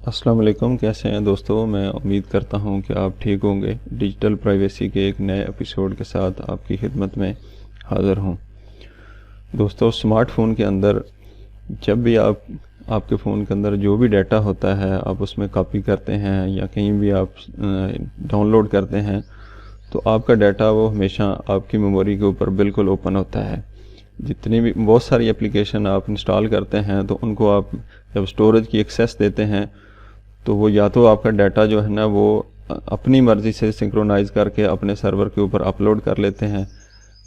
अस्सलाम वालेकुम। कैसे हैं दोस्तों? मैं उम्मीद करता हूं कि आप ठीक होंगे। डिजिटल प्राइवेसी के एक नए एपिसोड के साथ आपकी खिदमत में हाज़िर हूं। दोस्तों, स्मार्टफ़ोन के अंदर जब भी आपके फ़ोन के अंदर जो भी डाटा होता है आप उसमें कॉपी करते हैं या कहीं भी आप डाउनलोड करते हैं, तो आपका डाटा वो हमेशा आपकी मेमोरी के ऊपर बिल्कुल ओपन होता है। जितनी भी बहुत सारी एप्लीकेशन आप इंस्टॉल करते हैं तो उनको आप जब स्टोरेज की एक्सेस देते हैं तो वो या तो आपका डाटा जो है ना वो अपनी मर्ज़ी से सिंक्रोनाइज़ करके अपने सर्वर के ऊपर अपलोड कर लेते हैं,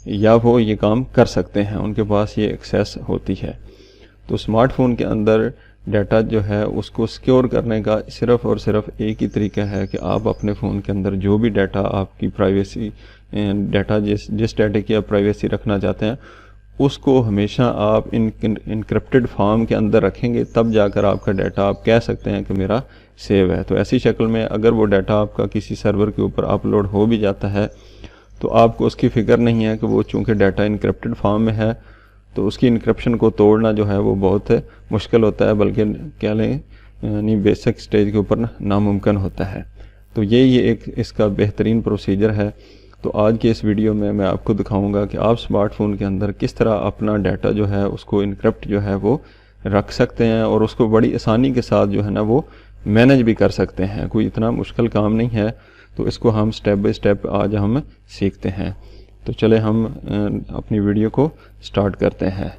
या वो ये काम कर सकते हैं, उनके पास ये एक्सेस होती है। तो स्मार्टफ़ोन के अंदर डाटा जो है उसको सिक्योर करने का सिर्फ़ और सिर्फ एक ही तरीका है कि आप अपने फ़ोन के अंदर जो भी डाटा आपकी प्राइवेसी डाटा जिस डाटा की आप प्राइवेसी रखना चाहते हैं उसको हमेशा आप इनक्रिप्टेड फॉर्म के अंदर रखेंगे, तब जाकर आपका डाटा आप कह सकते हैं कि मेरा सेव है। तो ऐसी शक्ल में अगर वो डाटा आपका किसी सर्वर के ऊपर अपलोड हो भी जाता है तो आपको उसकी फ़िक्र नहीं है कि वो चूँकि डाटा इनक्रिप्टेड फॉर्म में है तो उसकी इनक्रिप्शन को तोड़ना जो है वो बहुत मुश्किल होता है, बल्कि क्या लें यानी बेसिक स्टेज के ऊपर नामुमकिन होता है। तो ये एक इसका बेहतरीन प्रोसीजर है। तो आज के इस वीडियो में मैं आपको दिखाऊंगा कि आप स्मार्टफ़ोन के अंदर किस तरह अपना डाटा जो है उसको इनक्रिप्ट जो है वो रख सकते हैं और उसको बड़ी आसानी के साथ जो है ना वो मैनेज भी कर सकते हैं। कोई इतना मुश्किल काम नहीं है, तो इसको हम स्टेप बाय स्टेप आज हम सीखते हैं। तो चले हम अपनी वीडियो को स्टार्ट करते हैं।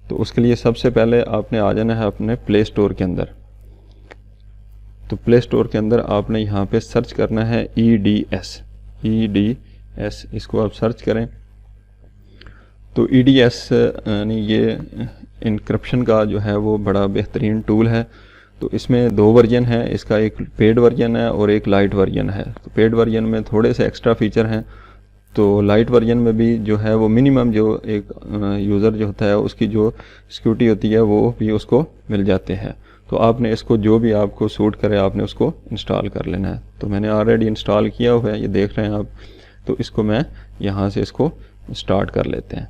तो उसके लिए सबसे पहले आपने आ जाना है अपने प्ले स्टोर के अंदर। तो प्ले स्टोर के अंदर आपने यहाँ पे सर्च करना है EDS, इसको आप सर्च करें। तो EDS यानी ये इनक्रिप्शन का जो है वो बड़ा बेहतरीन टूल है। तो इसमें दो वर्जन है, इसका एक पेड वर्जन है और एक लाइट वर्जन है। तो पेड वर्जन में थोड़े से एक्स्ट्रा फीचर हैं, तो लाइट वर्जन में भी जो है वो मिनिमम जो एक यूज़र जो होता है उसकी जो सिक्योरिटी होती है वो भी उसको मिल जाते हैं। तो आपने इसको जो भी आपको सूट करे आपने उसको इंस्टॉल कर लेना है। तो मैंने ऑलरेडी इंस्टॉल किया हुआ है, ये देख रहे हैं आप। तो इसको मैं यहाँ से इसको स्टार्ट कर लेते हैं।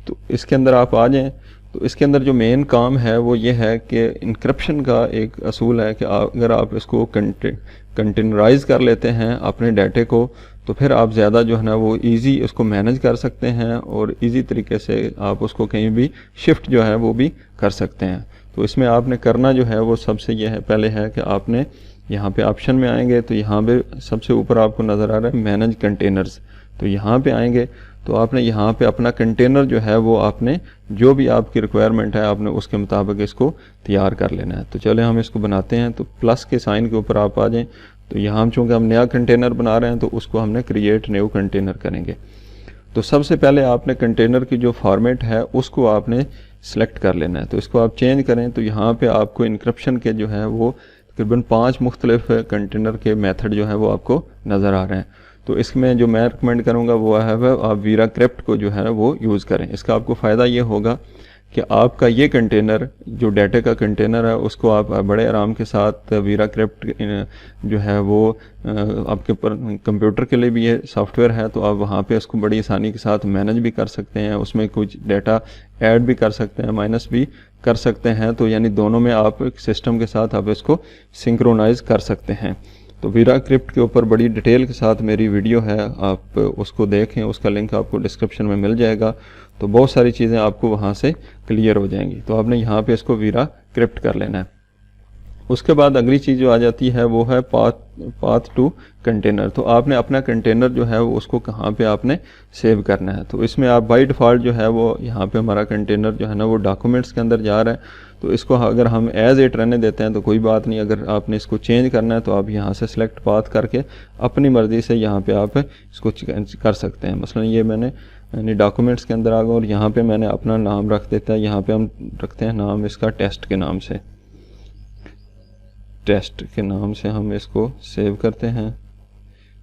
तो इसके अंदर आप आ जाएं। तो इसके अंदर जो मेन काम है वो ये है कि इंक्रिप्शन का एक असूल है कि अगर आप इसको कंटेनराइज कर लेते हैं अपने डाटे को, तो फिर आप ज़्यादा जो है ना वो इजी उसको मैनेज कर सकते हैं और इजी तरीके से आप उसको कहीं भी शिफ्ट जो है वो भी कर सकते हैं। तो इसमें आपने करना जो है वो सबसे ये है, पहले है कि आपने यहाँ पे ऑप्शन में आएंगे तो यहाँ पे सबसे ऊपर आपको नज़र आ रहा है मैनेज कंटेनर्स। तो यहाँ पे आएंगे तो आपने यहाँ पे अपना कंटेनर जो है वो आपने जो भी आपकी रिक्वायरमेंट है आपने उसके मुताबिक इसको तैयार कर लेना है। तो चले हम इसको बनाते हैं। तो प्लस के साइन के ऊपर आप आ जाएं। तो यहाँ हम चूँकि हम नया कंटेनर बना रहे हैं तो उसको हमने क्रिएट न्यू कंटेनर करेंगे। तो सबसे पहले आपने कंटेनर की जो फॉर्मेट है उसको आपने सेलेक्ट कर लेना है। तो इसको आप चेंज करें तो यहाँ पे आपको इनक्रिप्शन के जो है वो तकरीबन 5 मुख्तलिफ कंटेनर के मेथड जो है वो आपको नज़र आ रहे हैं। तो इसमें जो मैं रिकमेंड करूँगा वो है आप वीराक्रिप्ट को जो है वो यूज़ करें। इसका आपको फ़ायदा ये होगा कि आपका ये कंटेनर जो डाटा का कंटेनर है उसको आप बड़े आराम के साथ वीराक्रिप्ट जो है वो आपके पर कंप्यूटर के लिए भी ये सॉफ्टवेयर है, तो आप वहाँ पे इसको बड़ी आसानी के साथ मैनेज भी कर सकते हैं। उसमें कुछ डाटा ऐड भी कर सकते हैं, माइनस भी कर सकते हैं। तो यानी दोनों में आप सिस्टम के साथ आप इसको सिंक्रोनाइज कर सकते हैं। तो वीराक्रिप्ट के ऊपर बड़ी डिटेल के साथ मेरी वीडियो है, आप उसको देखें, उसका लिंक आपको डिस्क्रिप्शन में मिल जाएगा। तो बहुत सारी चीज़ें आपको वहाँ से क्लियर हो जाएंगी। तो आपने यहाँ पे इसको वीराक्रिप्ट कर लेना है। उसके बाद अगली चीज़ जो आ जाती है वो है पाथ टू कंटेनर। तो आपने अपना कंटेनर जो है वो उसको कहाँ पे आपने सेव करना है। तो इसमें आप बाय डिफ़ॉल्ट जो है वो यहाँ पे हमारा कंटेनर जो है ना वो डॉक्यूमेंट्स के अंदर जा रहा है। तो इसको अगर हम एज इट रहने देते हैं तो कोई बात नहीं। अगर आपने इसको चेंज करना है तो आप यहाँ से सिलेक्ट पाथ करके अपनी मर्ज़ी से यहाँ पे आप इसको कर सकते हैं। मसलन ये मैंने यानी डॉक्यूमेंट्स के अंदर आ गया और यहाँ पे मैंने अपना नाम रख देता है। यहाँ पे हम रखते हैं नाम इसका टेस्ट के नाम से, टेस्ट के नाम से हम इसको सेव करते हैं।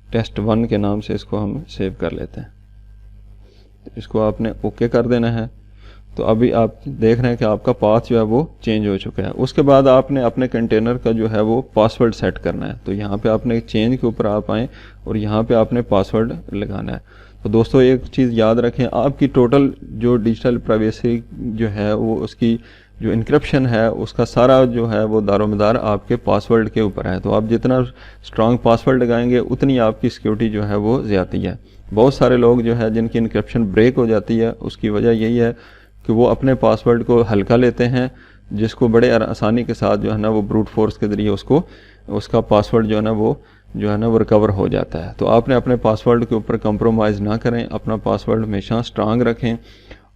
टेस्ट 1 के नाम से इसको हम सेव कर लेते हैं। तो इसको आपने ओके कर देना है। तो अभी आप देख रहे हैं कि आपका पाथ जो है वो चेंज हो चुका है। उसके बाद आपने अपने कंटेनर का जो है वो पासवर्ड सेट करना है। तो यहाँ पे आपने चेंज के ऊपर आप आएँ और यहाँ पे आपने पासवर्ड लगाना है। तो दोस्तों एक चीज़ याद रखें, आपकी टोटल जो डिजिटल प्राइवेसी जो है वो उसकी जो इनक्रिप्शन है उसका सारा जो है वो दारोमदार आपके पासवर्ड के ऊपर है। तो आप जितना स्ट्रांग पासवर्ड लगाएंगे उतनी आपकी सिक्योरिटी जो है वो ज़्यादा है। बहुत सारे लोग जो है जिनकी इनक्रिप्शन ब्रेक हो जाती है, उसकी वजह यही है कि वो अपने पासवर्ड को हल्का लेते हैं, जिसको बड़े आसानी के साथ जो है ना वो ब्रूट फोर्स के ज़रिए उसका पासवर्ड जो है ना वो रिकवर हो जाता है। तो आपने अपने पासवर्ड के ऊपर कंप्रोमाइज़ ना करें, अपना पासवर्ड हमेशा स्ट्रांग रखें,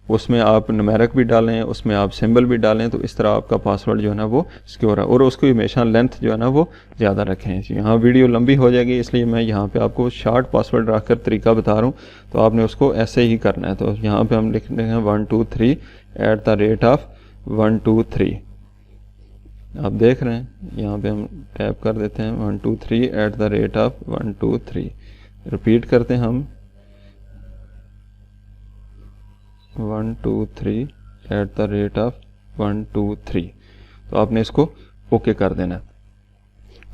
उसमें आप न्यूमेरिक भी डालें, उसमें आप सिंबल भी डालें, तो इस तरह आपका पासवर्ड जो है ना वो सिक्योर है। और उसको हमेशा लेंथ जो है ना वो ज़्यादा रखें। यहाँ वीडियो लंबी हो जाएगी, इसलिए मैं यहाँ पे आपको शॉर्ट पासवर्ड रख कर तरीका बता रहा हूँ, तो आपने उसको ऐसे ही करना है। तो यहाँ पे हम लिख रहे हैं 123@123। आप देख रहे हैं, यहाँ पे हम टैप कर देते हैं 123@123। रिपीट करते हैं हम 123@123। तो आपने इसको ओके कर देना है।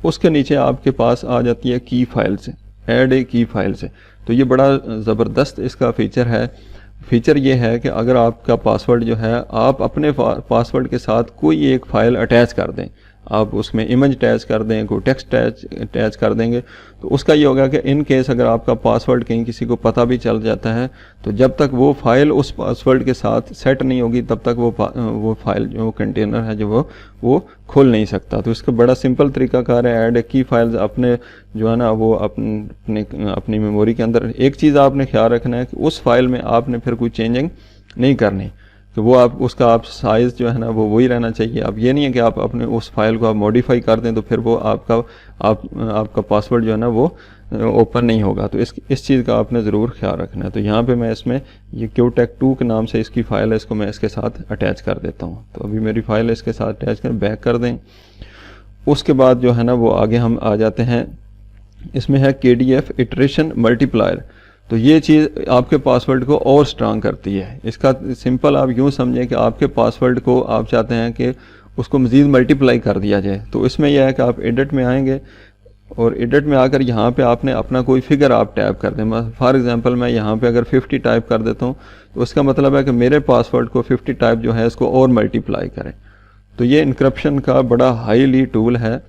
उसके नीचे आपके पास आ जाती है की फाइल से, ऐड ए की फाइल से। तो ये बड़ा ज़बरदस्त इसका फीचर है। फीचर ये है कि अगर आपका पासवर्ड जो है, आप अपने पासवर्ड के साथ कोई एक फ़ाइल अटैच कर दें, आप उसमें इमेज अटैच कर दें, कोई टेक्स्ट अटैच कर देंगे, तो उसका ये होगा कि इन केस अगर आपका पासवर्ड कहीं किसी को पता भी चल जाता है, तो जब तक वो फाइल उस पासवर्ड के साथ सेट नहीं होगी तब तक वो फाइल जो कंटेनर है जो वो खोल नहीं सकता। तो इसका बड़ा सिंपल तरीकाकार है। ऐड की फाइल्स अपने जो है ना वो अपनी मेमोरी के अंदर। एक चीज़ आपने ख्याल रखना है कि उस फाइल में आपने फिर कोई चेंजिंग नहीं करनी, तो वो उसका आप साइज़ जो है ना वो वही रहना चाहिए। अब ये नहीं है कि आप अपने उस फाइल को आप मॉडिफाई कर दें तो फिर वो आपका पासवर्ड जो है ना वो ओपन नहीं होगा। तो इस चीज़ का आपने ज़रूर ख्याल रखना है। तो यहाँ पे मैं इसमें ये QTech2 के नाम से इसकी फ़ाइल है, इसको मैं इसके साथ अटैच कर देता हूँ। तो अभी मेरी फ़ाइल इसके साथ अटैच कर बैक कर दें। उसके बाद जो है ना वो आगे हम आ जाते हैं, इसमें है KDF इटरेशन मल्टीप्लायर। तो ये चीज़ आपके पासवर्ड को और स्ट्रांग करती है। इसका सिंपल आप यूँ समझें कि आपके पासवर्ड को आप चाहते हैं कि उसको मज़ीद मल्टीप्लाई कर दिया जाए। तो इसमें यह है कि आप एडिट में आएंगे और एडिट में आकर यहाँ पे आपने अपना कोई फिगर आप टाइप कर दें। फॉर एग्जांपल मैं यहाँ पे अगर 50 टाइप कर देता हूँ, तो उसका मतलब है कि मेरे पासवर्ड को 50 टाइप जो है इसको और मल्टीप्लाई करें। तो ये इनक्रप्शन का बड़ा हाईली टूल है।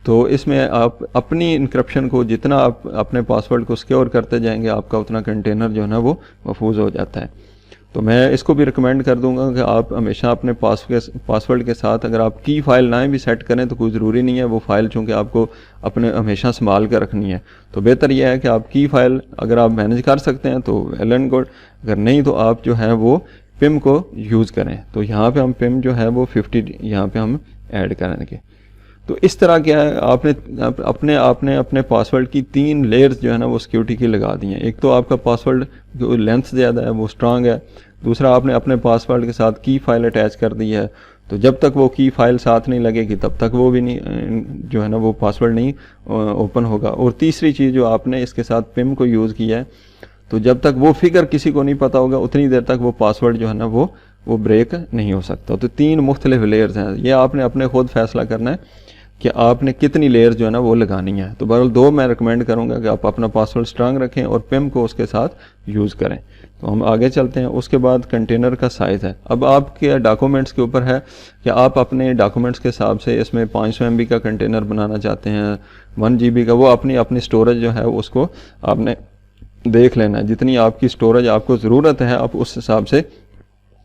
तो इसमें आप अपनी इनक्रप्शन को जितना आप अपने पासवर्ड को सिक्योर करते जाएंगे, आपका उतना कंटेनर जो है ना वो महफूज हो जाता है। तो मैं इसको भी रिकमेंड कर दूंगा कि आप हमेशा अपने पासवर्ड के साथ अगर आप की फाइल ना भी सेट करें तो कोई ज़रूरी नहीं है, वो फाइल चूँकि आपको अपने हमेशा संभाल कर रखनी है। तो बेहतर यह है कि आप की फाइल अगर आप मैनेज कर सकते हैं तो वेल एंड गुड, अगर नहीं तो आप जो है वो पिम को यूज़ करें। तो यहाँ पे हम पिम जो है वो 50 यहाँ पे हम ऐड करेंगे। तो इस तरह क्या है, आपने अपने पासवर्ड की 3 लेयर्स जो है ना वो सिक्योरिटी की लगा दी हैं। एक तो आपका पासवर्ड जो लेंथ ज़्यादा है वो स्ट्रांग है। दूसरा, आपने अपने पासवर्ड के साथ की फाइल अटैच कर दी है, तो जब तक वो की फाइल साथ नहीं लगेगी तब तक वो भी नहीं जो है ना वो पासवर्ड नहीं ओपन होगा। और तीसरी चीज़ जो आपने इसके साथ पिम को यूज़ किया है, तो जब तक वो फिगर किसी को नहीं पता होगा उतनी देर तक वो पासवर्ड जो है ना वो ब्रेक नहीं हो सकता। तो 3 मुख्तलिफ लेयर्स हैं। ये आपने अपने खुद फैसला करना है कि आपने कितनी लेयर्स जो है ना वो लगानी है। तो बहरहाल 2 मैं रिकमेंड करूंगा कि आप अपना पासवर्ड स्ट्रांग रखें और पिम को उसके साथ यूज़ करें। तो हम आगे चलते हैं। उसके बाद कंटेनर का साइज़ है। अब आपके डॉक्यूमेंट्स के ऊपर है कि आप अपने डॉक्यूमेंट्स के हिसाब से इसमें 500 MB का कंटेनर बनाना चाहते हैं, 1 GB का, वो अपनी स्टोरेज जो है उसको आपने देख लेना है। जितनी आपकी स्टोरेज आपको ज़रूरत है आप उस हिसाब से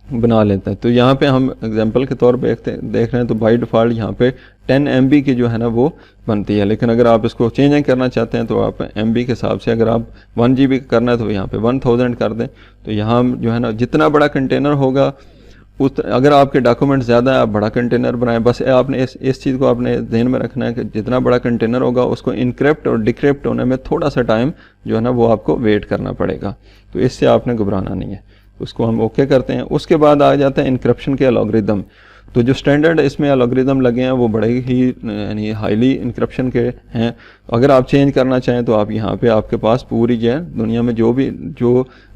बना लेते हैं। तो यहाँ पे हम एग्जांपल के तौर पे देख रहे हैं, तो बाय डिफ़ॉल्ट यहाँ पे 10 MB की जो है ना वो बनती है। लेकिन अगर आप इसको चेंज करना चाहते हैं तो आप MB के हिसाब से, अगर आप 1 GB करना है तो यहाँ पे 1000 कर दें। तो यहाँ जो है ना जितना बड़ा कंटेनर होगा अगर आपके डॉक्यूमेंट ज़्यादा है आप बड़ा कंटेनर बनाएं। बस आपने इस चीज़ को आपने ध्यान में रखना है कि जितना बड़ा कंटेनर होगा उसको इनक्रिप्ट और डिक्रिप्ट होने में थोड़ा सा टाइम जो है ना वो आपको वेट करना पड़ेगा। तो इससे आपने घबराना नहीं है। उसको हम ओके करते हैं। उसके बाद आ जाता है इनक्रिप्शन के एल्गोरिदम। तो जो स्टैंडर्ड इसमें एल्गोरिदम लगे हैं वो बड़े ही यानी हाईली इनक्रिप्शन के हैं। अगर आप चेंज करना चाहें तो आप यहाँ पे आपके पास पूरी जो है दुनिया में जो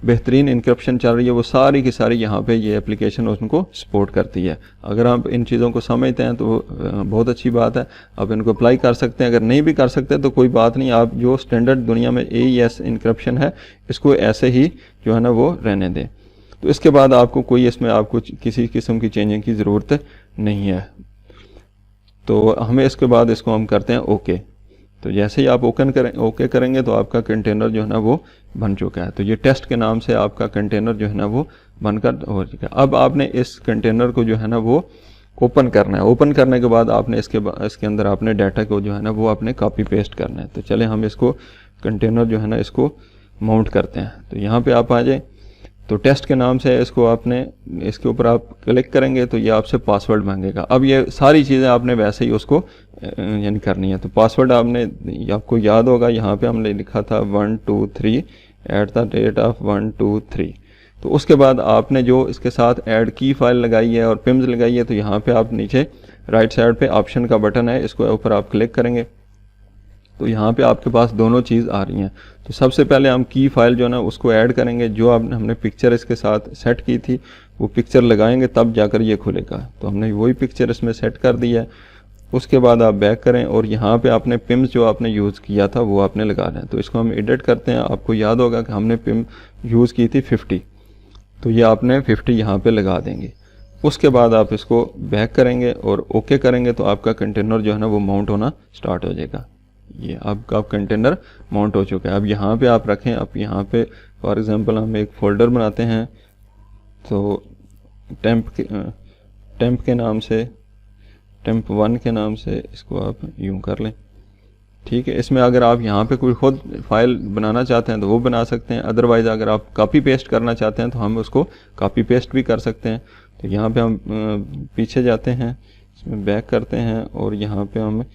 बेहतरीन इनक्रिप्शन चल रही है वो सारी की सारी यहाँ पे ये एप्लीकेशन उनको सपोर्ट करती है। अगर आप इन चीज़ों को समझते हैं तो बहुत अच्छी बात है, आप इनको अप्लाई कर सकते हैं। अगर नहीं भी कर सकते तो कोई बात नहीं, आप जो स्टैंडर्ड दुनिया में AES इनक्रिप्शन है इसको ऐसे ही जो है ना वो रहने दें। तो इसके बाद आपको कोई इसमें आपको किसी किस्म की चेंजिंग की ज़रूरत नहीं है। तो हमें इसके बाद इसको हम करते हैं ओके। तो जैसे ही आप ओके करेंगे तो आपका कंटेनर जो है ना वो बन चुका है। तो ये टेस्ट के नाम से आपका कंटेनर जो है ना वो बनकर हो चुका है। अब आपने इस कंटेनर को जो है ना वो ओपन करना है। ओपन करने के बाद आपने इसके अंदर आपने डाटा को जो है ना वो आपने कॉपी पेस्ट करना है। तो चले हम इसको कंटेनर जो है ना इसको माउंट करते हैं। तो यहाँ पे आप आ जाए, तो टेस्ट के नाम से इसको आपने इसके ऊपर आप क्लिक करेंगे तो ये आपसे पासवर्ड मांगेगा। अब ये सारी चीज़ें आपने वैसे ही उसको यानी करनी है। तो पासवर्ड आपको याद होगा, यहाँ पे हमने लिखा था 123@123। तो उसके बाद आपने जो इसके साथ ऐड की फाइल लगाई है और पिम्स लगाई है, तो यहाँ पे आप नीचे राइट साइड पे ऑप्शन का बटन है, इसको ऊपर आप क्लिक करेंगे तो यहाँ पे आपके पास दोनों चीज़ आ रही हैं। तो सबसे पहले हम की फाइल जो है ना उसको ऐड करेंगे, जो हमने पिक्चर इसके साथ सेट की थी वो पिक्चर लगाएंगे तब जाकर ये खुलेगा। तो हमने वही पिक्चर इसमें सेट कर दी है। उसके बाद आप बैक करें और यहाँ पे आपने पिम्स जो आपने यूज़ किया था वो आपने लगाना है। तो इसको हम एडिट करते हैं। आपको याद होगा कि हमने पिम यूज़ की थी 50, तो ये आपने 50 यहाँ पे लगा देंगे। उसके बाद आप इसको बैक करेंगे और ओके करेंगे तो आपका कंटेनर जो है ना वो माउंट होना स्टार्ट हो जाएगा। ये आपका कंटेनर माउंट हो चुका है। अब यहाँ पे आप रखें। अब यहाँ पे फॉर एग्जांपल हम एक फ़ोल्डर बनाते हैं, तो टेम्प के नाम से टेम्प 1 के नाम से इसको आप यूँ कर लें। ठीक है, इसमें अगर आप यहाँ पे कोई खुद फाइल बनाना चाहते हैं तो वो बना सकते हैं। अदरवाइज़ अगर आप कॉपी पेस्ट करना चाहते हैं तो हम उसको कॉपी पेस्ट भी कर सकते हैं। तो यहाँ पे हम पीछे जाते हैं, इसमें बैक करते हैं और यहाँ पे हम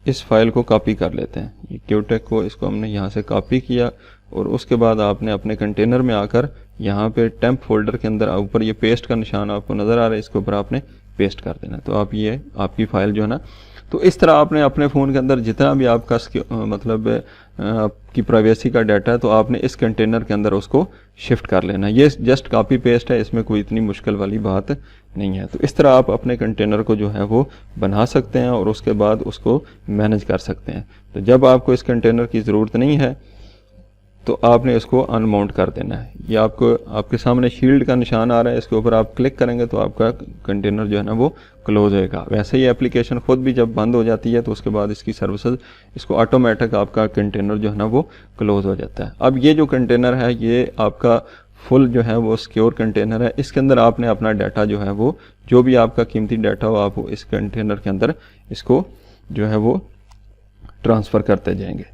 इस फाइल को कॉपी कर लेते हैं। ये क्यूटेक को इसको हमने यहाँ से कॉपी किया और उसके बाद आपने अपने कंटेनर में आकर यहाँ पे टेम्प फोल्डर के अंदर ऊपर ये पेस्ट का निशान आपको नज़र आ रहा है, इसके ऊपर आपने पेस्ट कर देना। तो आप ये आपकी फ़ाइल जो है ना, तो इस तरह आपने अपने फ़ोन के अंदर जितना भी आपका मतलब आपकी प्राइवेसी का डाटा है तो आपने इस कंटेनर के अंदर उसको शिफ्ट कर लेना। ये जस्ट कॉपी पेस्ट है, इसमें कोई इतनी मुश्किल वाली बात नहीं है। तो इस तरह आप अपने कंटेनर को जो है वो बना सकते हैं और उसके बाद उसको मैनेज कर सकते हैं। तो जब आपको इस कंटेनर की ज़रूरत नहीं है तो आपने इसको अनमाउंट कर देना है। ये आपके सामने शील्ड का निशान आ रहा है, इसके ऊपर आप क्लिक करेंगे तो आपका कंटेनर जो है ना वो क्लोज होएगा। वैसे ही एप्लीकेशन खुद भी जब बंद हो जाती है तो उसके बाद इसकी सर्विसेज इसको ऑटोमेटिक आपका कंटेनर जो है ना वो क्लोज हो जाता है। अब ये जो कंटेनर है ये आपका फुल जो है वो सिक्योर कंटेनर है। इसके अंदर आपने अपना डाटा जो है वो जो भी आपका कीमती डाटा हो आप इस कंटेनर के अंदर इसको जो है वो ट्रांसफ़र करते जाएंगे।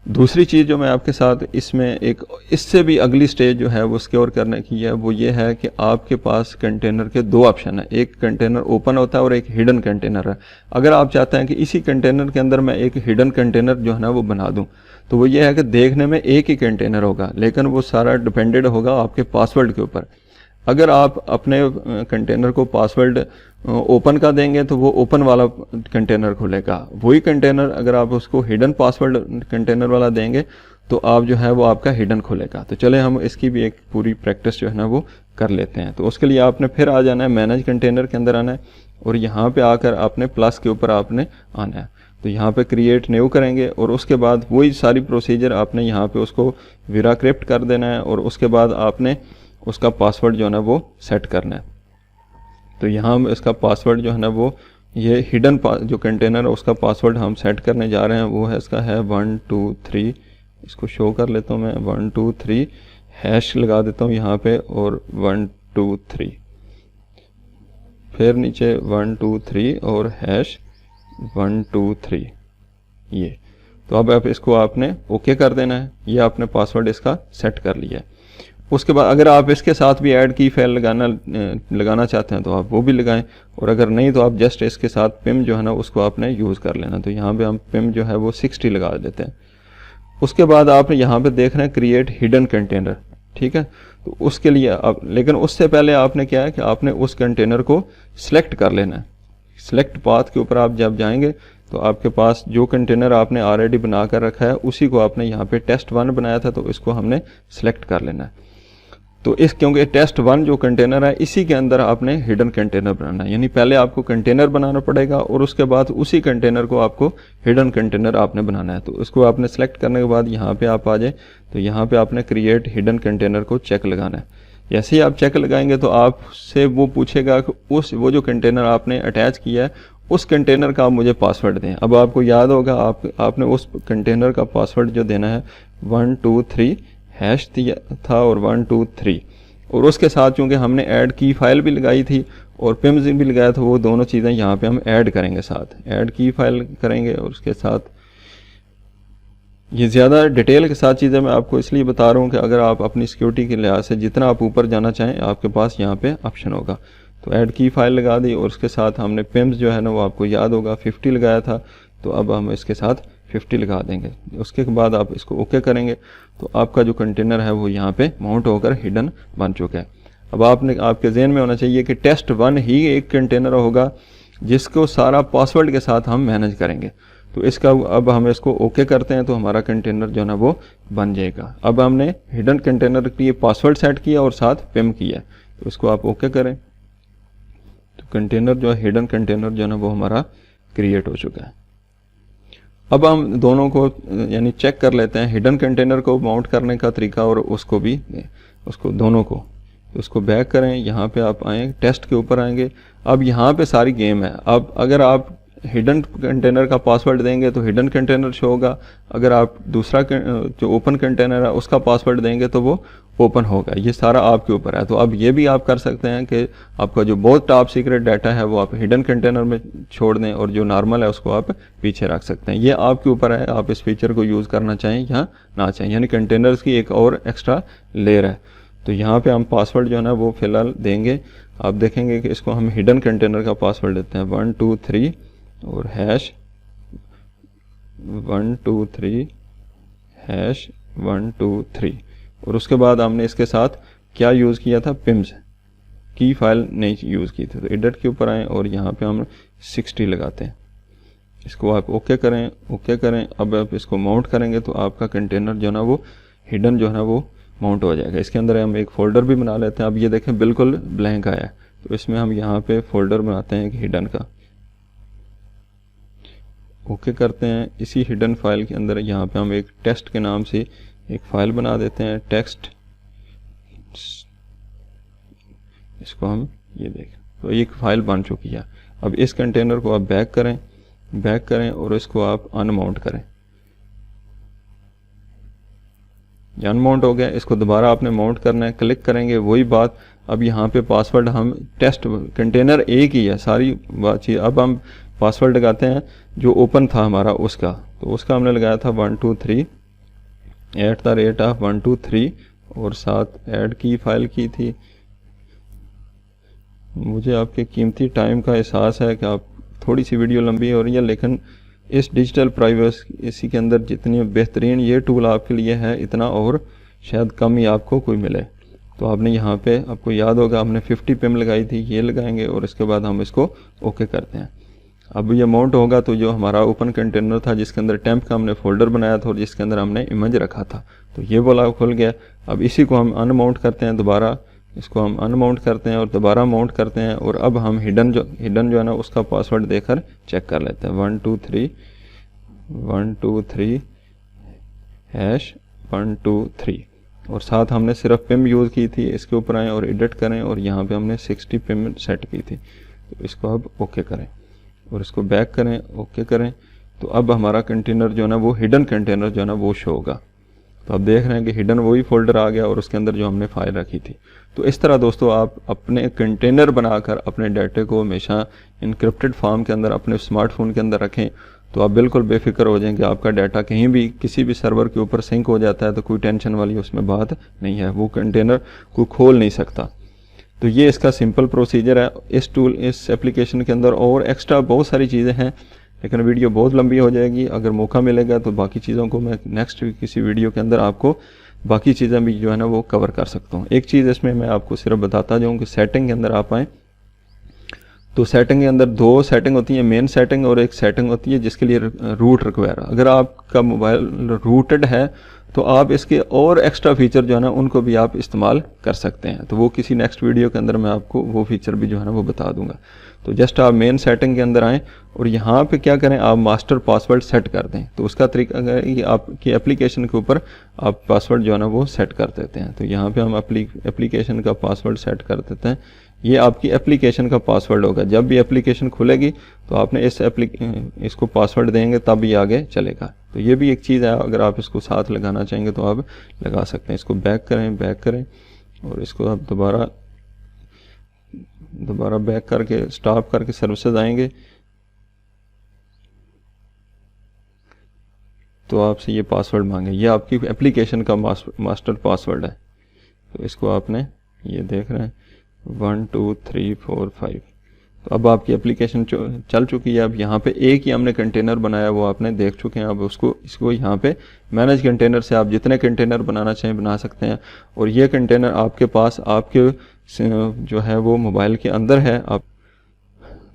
दूसरी चीज़ जो मैं आपके साथ इसमें एक इससे भी अगली स्टेज जो है वो सिक्योर करने की है, वो ये है कि आपके पास कंटेनर के दो ऑप्शन है। एक कंटेनर ओपन होता है और एक हिडन कंटेनर है। अगर आप चाहते हैं कि इसी कंटेनर के अंदर मैं एक हिडन कंटेनर जो है ना वो बना दूं, तो वो ये है कि देखने में एक ही कंटेनर होगा लेकिन वो सारा डिपेंडेड होगा आपके पासवर्ड के ऊपर। अगर आप अपने कंटेनर को पासवर्ड ओपन का देंगे तो वो ओपन वाला कंटेनर खुलेगा। वही कंटेनर अगर आप उसको हिडन पासवर्ड कंटेनर वाला देंगे तो आप जो है वो आपका हिडन खुलेगा। तो चले हम इसकी भी एक पूरी प्रैक्टिस जो है ना वो कर लेते हैं। तो उसके लिए आपने फिर आ जाना है, मैनेज कंटेनर के अंदर आना है और यहाँ पे आकर आपने प्लस के ऊपर आपने आना है। तो यहाँ पे क्रिएट न्यू करेंगे और उसके बाद वही सारी प्रोसीजर आपने यहाँ पे उसको विराक्रिप्ट कर देना है और उसके बाद आपने उसका पासवर्ड जो है ना वो सेट करना है। तो यहाँ हम इसका पासवर्ड जो है ना वो ये हिडन जो कंटेनर है उसका पासवर्ड हम सेट करने जा रहे हैं। वो है इसका है 1 2 3, इसको शो कर लेता हूँ मैं, 1 2 3 हैश लगा देता हूँ यहाँ पे और 1 2 3, फिर नीचे 1 2 3 और हैश 1 2 3 ये। तो अब आप इसको आपने ओके कर देना है। ये आपने पासवर्ड इसका सेट कर लिया है। उसके बाद अगर आप इसके साथ भी ऐड की फाइल लगाना चाहते हैं तो आप वो भी लगाएं और अगर नहीं तो आप जस्ट इसके साथ पिम जो है ना उसको आपने यूज़ कर लेना। तो यहाँ पे हम पिम जो है वो 60 लगा देते हैं। उसके बाद आप यहाँ पे देख रहे हैं क्रिएट हिडन कंटेनर, ठीक है। तो उसके लिए आप लेकिन उससे पहले आपने क्या है कि आपने उस कंटेनर को सिलेक्ट कर लेना है। सिलेक्ट पाथ के ऊपर आप जब जाएंगे तो आपके पास जो कंटेनर आपने ऑलरेडी बना कर रखा है उसी को आपने यहाँ पे टेस्ट 1 बनाया था तो इसको हमने सिलेक्ट कर लेना है। तो क्योंकि टेस्ट 1 जो कंटेनर है इसी के अंदर आपने हिडन कंटेनर बनाना है, यानी पहले आपको कंटेनर बनाना पड़ेगा और उसके बाद उसी कंटेनर को आपको हिडन कंटेनर आपने बनाना है। तो उसको आपने सेलेक्ट करने के बाद यहाँ पे आप आ जाए तो यहाँ पे आपने क्रिएट हिडन कंटेनर को चेक लगाना है। जैसे ही आप चेक लगाएंगे तो आपसे वो पूछेगा कि वो जो कंटेनर आपने अटैच किया है उस कंटेनर का आप मुझे पासवर्ड दें। अब आपको याद होगा आपने उस कंटेनर का पासवर्ड जो देना है 123 हैश था और 123, और उसके साथ चूँकि हमने ऐड की फाइल भी लगाई थी और पिम्स भी लगाया था, वो दोनों चीज़ें यहाँ पे हम ऐड करेंगे, साथ ऐड की फाइल करेंगे। और उसके साथ ये ज़्यादा डिटेल के साथ चीज़ें मैं आपको इसलिए बता रहा हूँ कि अगर आप अपनी सिक्योरिटी के लिहाज से जितना आप ऊपर जाना चाहें आपके पास यहाँ पे ऑप्शन होगा। तो ऐड की फाइल लगा दी और उसके साथ हमने पिम्स जो है ना वो आपको याद होगा 50 लगाया था, तो अब हम इसके साथ 50 लगा देंगे। उसके बाद आप इसको ओके करेंगे तो आपका जो कंटेनर है वो यहाँ पे माउंट होकर हिडन बन चुका है। अब आपके जहन में होना चाहिए कि टेस्ट 1 ही एक कंटेनर होगा जिसको सारा पासवर्ड के साथ हम मैनेज करेंगे। तो इसका अब हम इसको ओके करते हैं तो हमारा कंटेनर जो है ना वो बन जाएगा। अब हमने हिडन कंटेनर के लिए पासवर्ड सेट किया और साथ पिम किया, तो इसको आप ओके करें तो कंटेनर जो है हिडन कंटेनर जो है ना वो हमारा क्रिएट हो चुका है। अब हम दोनों को यानी चेक कर लेते हैं हिडन कंटेनर को माउंट करने का तरीका और उसको दोनों को। तो उसको बैक करें, यहाँ पे आप आए टेस्ट के ऊपर आएंगे। अब यहाँ पे सारी गेम है। अब अगर आप हिडन कंटेनर का पासवर्ड देंगे तो हिडन कंटेनर शो होगा, अगर आप दूसरा जो ओपन कंटेनर है उसका पासवर्ड देंगे तो वो ओपन होगा। ये सारा आपके ऊपर है। तो अब ये भी आप कर सकते हैं कि आपका जो बहुत टॉप सीक्रेट डाटा है वो आप हिडन कंटेनर में छोड़ दें और जो नॉर्मल है उसको आप पीछे रख सकते हैं। ये आपके ऊपर है, आप इस फीचर को यूज़ करना चाहें या ना चाहें, यानी कंटेनर्स की एक और एक्स्ट्रा लेयर है। तो यहाँ पे हम पासवर्ड जो है ना वो फ़िलहाल देंगे। आप देखेंगे कि इसको हम हिडन कंटेनर का पासवर्ड देते हैं 123 और हैश 123 हैश 123, और उसके बाद हमने इसके साथ क्या यूज़ किया था, पिम्स की फाइल नहीं यूज़ की थी। तो एडिट के ऊपर आएँ और यहाँ पे हम 60 लगाते हैं। इसको आप ओके करें। अब आप इसको माउंट करेंगे तो आपका कंटेनर जो है ना वो हिडन जो है ना वो माउंट हो जाएगा। इसके अंदर हम एक फ़ोल्डर भी बना लेते हैं। अब ये देखें बिल्कुल ब्लैंक आया है, तो इसमें हम यहाँ पे फ़ोल्डर बनाते हैं एक हिडन का, ओके करते हैं। इसी हिडन फाइल के अंदर यहाँ पे हम एक टेस्ट के नाम से एक फ़ाइल बना देते हैं, टेक्स्ट। इसको हम ये देखें तो एक फ़ाइल बन चुकी है। अब इस कंटेनर को आप बैक करें और इसको आप अनमाउंट करें। ये अनमाउंट हो गया। इसको दोबारा आपने माउंट करना है, क्लिक करेंगे वही बात। अब यहाँ पे पासवर्ड हम टेस्ट कंटेनर एक ही है, सारी बात चीज़। अब हम पासवर्ड लगाते हैं जो ओपन था हमारा उसका, तो उसका हमने लगाया था 123@123 और साथ ऐड की फाइल की थी। मुझे आपके कीमती टाइम का एहसास है कि आप थोड़ी सी वीडियो लंबी हो रही है, लेकिन इस डिजिटल प्राइवेसी के अंदर जितनी बेहतरीन ये टूल आपके लिए है इतना और शायद कम ही आपको कोई मिले। तो आपने यहाँ पे आपको याद होगा हमने 50 पिम लगाई थी, ये लगाएंगे और इसके बाद हम इसको ओके करते हैं। अब ये माउंट होगा तो जो हमारा ओपन कंटेनर था जिसके अंदर टेम्प का हमने फोल्डर बनाया था और जिसके अंदर हमने इमेज रखा था, तो ये वाला खुल गया। अब इसी को हम अनमाउंट करते हैं, दोबारा इसको हम अनमाउंट करते हैं और दोबारा माउंट करते हैं। और अब हम हिडन जो है ना उसका पासवर्ड देकर चेक कर लेते हैं 123 हैश 123 और साथ हमने सिर्फ पिम यूज़ की थी। इसके ऊपर आएँ और एडिट करें और यहाँ पे हमने 60 पिम सेट की थी। तो इसको अब ओके करें और इसको बैक करें, ओके करें। तो अब हमारा कंटेनर जो है ना वो हिडन कंटेनर जो है ना वो शो होगा। तो आप देख रहे हैं कि हिडन वही फोल्डर आ गया और उसके अंदर जो हमने फाइल रखी थी। तो इस तरह दोस्तों आप अपने कंटेनर बनाकर अपने डाटे को हमेशा इनक्रिप्टेड फॉर्म के अंदर अपने स्मार्टफोन के अंदर रखें, तो आप बिल्कुल बेफिक्र हो जाएंगे। आपका डाटा कहीं भी किसी भी सर्वर के ऊपर सिंक हो जाता है तो कोई टेंशन वाली उसमें बात नहीं है, वो कंटेनर को खोल नहीं सकता। तो ये इसका सिंपल प्रोसीजर है। इस एप्लीकेशन के अंदर और एक्स्ट्रा बहुत सारी चीज़ें हैं, लेकिन वीडियो बहुत लंबी हो जाएगी। अगर मौका मिलेगा तो बाकी चीज़ों को मैं नेक्स्ट किसी वीडियो के अंदर आपको बाकी चीज़ें भी जो है ना वो कवर कर सकता हूँ। एक चीज़ इसमें मैं आपको सिर्फ बताता जाऊँ कि सेटिंग के अंदर आप आएँ तो सेटिंग के अंदर दो सेटिंग होती है, मेन सेटिंग और एक सेटिंग होती है जिसके लिए रूट रिक्वायर। अगर आपका मोबाइल रूटेड है तो आप इसके और एक्स्ट्रा फीचर जो है ना उनको भी आप इस्तेमाल कर सकते हैं। तो वो किसी नेक्स्ट वीडियो के अंदर मैं आपको वो फीचर भी जो है ना वो बता दूंगा। तो जस्ट आप मेन सेटिंग के अंदर आएँ और यहाँ पे क्या करें, आप मास्टर पासवर्ड सेट कर दें। तो उसका तरीका है कि आपकी एप्लीकेशन के ऊपर आप पासवर्ड जो है ना वो सेट कर देते हैं। तो यहाँ पे हम एप्लीकेशन का पासवर्ड सेट कर देते हैं। ये आपकी एप्लीकेशन का पासवर्ड होगा। जब भी एप्लीकेशन खुलेगी तो आपने इसको पासवर्ड देंगे तब ये आगे चलेगा। तो ये भी एक चीज़ है, अगर आप इसको साथ लगाना चाहेंगे तो आप लगा सकते हैं। इसको बैक करें और इसको आप दोबारा बैक करके स्टॉप करके सर्विसेज आएंगे तो आपसे ये पासवर्ड मांगे। ये आपकी एप्लीकेशन का मास्टर पासवर्ड है। तो इसको आपने, ये देख रहे हैं 1 2 3 4 5। तो अब आपकी एप्लीकेशन चल चुकी है। अब यहाँ पे एक ही हमने कंटेनर बनाया, वो आपने देख चुके हैं। अब इसको यहाँ पे मैनेज कंटेनर से आप जितने कंटेनर बनाना चाहें बना सकते हैं। और ये कंटेनर आपके पास आपके जो है वो मोबाइल के अंदर है। आप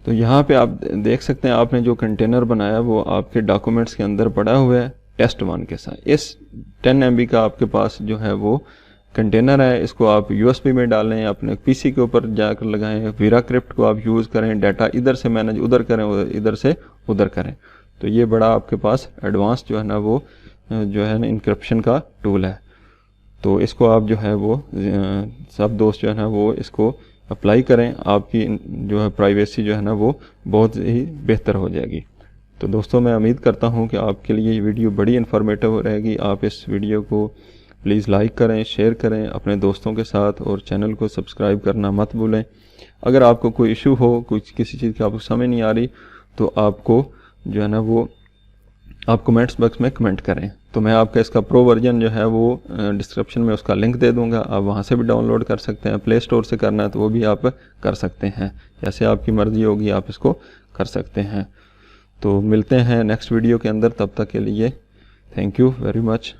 तो यहाँ पे आप देख सकते हैं आपने जो कंटेनर बनाया वो आपके डॉक्यूमेंट्स के अंदर पड़ा हुआ है test1 के साथ। इस 10 MB का आपके पास जो है वो कंटेनर है। इसको आप USB में डालें, अपने PC के ऊपर जाकर लगाएं। वीराक्रिप्ट को आप यूज़ करें, डाटा इधर से मैनेज उधर करें, इधर से उधर करें। तो ये बड़ा आपके पास एडवांस जो है ना वो जो है ना इंक्रिप्शन का टूल है। तो इसको आप जो है वो सब दोस्त जो है ना वो इसको अप्लाई करें। आपकी जो है प्राइवेसी जो है ना वो बहुत ही बेहतर हो जाएगी। तो दोस्तों मैं उम्मीद करता हूँ कि आपके लिए ये वीडियो बड़ी इन्फॉर्मेटिव रहेगी। आप इस वीडियो को प्लीज़ लाइक करें, शेयर करें अपने दोस्तों के साथ और चैनल को सब्सक्राइब करना मत भूलें। अगर आपको कोई इशू हो, किसी चीज़ की आपको समझ नहीं आ रही तो आपको जो है ना वो आप कमेंट्स बॉक्स में कमेंट करें। तो मैं आपका इसका प्रो वर्जन जो है वो डिस्क्रिप्शन में उसका लिंक दे दूंगा। आप वहाँ से भी डाउनलोड कर सकते हैं। प्ले स्टोर से करना है तो वो भी आप कर सकते हैं। जैसे आपकी मर्ज़ी होगी आप इसको कर सकते हैं। तो मिलते हैं नेक्स्ट वीडियो के अंदर। तब तक के लिए थैंक यू वेरी मच।